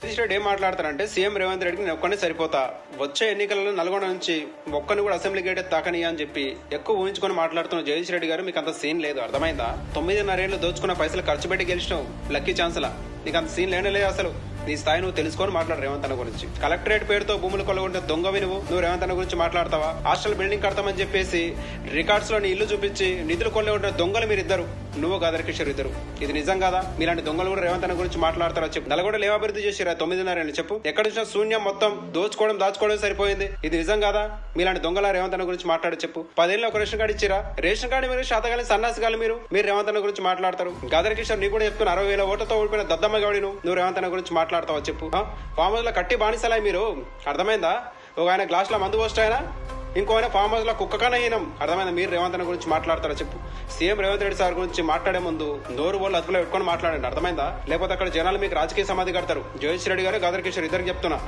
జగదీష్ రెడ్డి ఏం మాట్లాడతారంటే సీఎం రేవంత్ రెడ్డికి నేను ఒక్కనే సరిపోతా, వచ్చే ఎన్నికలలో నల్గొండ నుంచి ఒక్కని కూడా అసెంబ్లీ గేట్ తాకని అని చెప్పి ఎక్కువ ఊహించుకొని మాట్లాడుతున్న జగదీష్ రెడ్డి గారు, మీకు అంత సీన్ లేదు, అర్థమైందా? 9.5 ఏళ్ళు దోచుకున్న పైసలు ఖర్చు పెట్టి గెలిచినావు, లక్కీ ఛాన్స్లా. నీకు అంత సీన్ లేనే లేదు అసలు. నీ స్థాయి నువ్వు తెలుసుకొని మాట్లాడు రేవంత్ అన్న గురించి. కలెక్టరేట్ పేరుతో భూములు కొలగొంటే దొంగవి నువ్వు రేవంత్ అన్న గురించి మాట్లాడతావా? హాస్టల్ బిల్డింగ్ కడతామని చెప్పేసి రికార్డ్స్ లో నీ ఇల్లు చూపించి నిధులు కొల్లే ఉంటే దొంగలు మీరిద్దరు, నువ్వు గదర్ కిషోర్ ఇద్దరు. ఇది నిజం కాదా? మీలాంటి దొంగలు కూడా రేవంత్ అన్న గురించి మాట్లాడతారా చెప్పు. నల్గొండ లేవాభివృద్ధి చేసిరా 9.5 ఏళ్ళు చెప్పు. ఎక్కడ చూసినా శూన్యం, మొత్తం దాచుకోవడం సరిపోయింది. ఇది నిజం కాదా? మీలాంటి దొంగల రేవంత్ అన్న గురించి మాట్లాడి చెప్పు. 10 ఏళ్ళు ఒక రేషన్ కార్డు ఇచ్చిరా? రేషన్ కార్డు మీరు శాతగాలి సన్నాసిగాలి మీరు రేవంత్ అన్న గురించి మాట్లాడతారు. గదర్ కిషోర్ నీ కూడా చెప్తున్నా, 60,000 ఓట్లతో ఓడిపోయిన దద్దమ్మ గౌడి నువ్వు రేవంత్ అన్న గురించి మాట్లాడతావా చెప్పు. ఫామ్ హౌస్ లో కట్టి బానిసలా మీరు, అర్థమైందా? ఒక ఆయన గ్లాస్ లో మందు పోస్ట్ అయినా, ఇంకో ఆయన ఫామ్ హౌస్ లో కుక్కకన్నా ఈయనం, అర్థమైందా? మీరు రేవంత్ అన్న గురించి మాట్లాడతారా చెప్పు. సీఎం రేవంత్ రెడ్డి సార్ గురించి మాట్లాడే ముందు నోరు వాళ్ళు అదుపులో పెట్టుకొని మాట్లాడండి, అర్థమైందా? లేకపోతే అక్కడ జనాలు మీకు రాజకీయ సమాధి కడతారు. జగదీష్ రెడ్డి గారు, గదర్ కిషోర్ ఇద్దరికి చెప్తున్నా.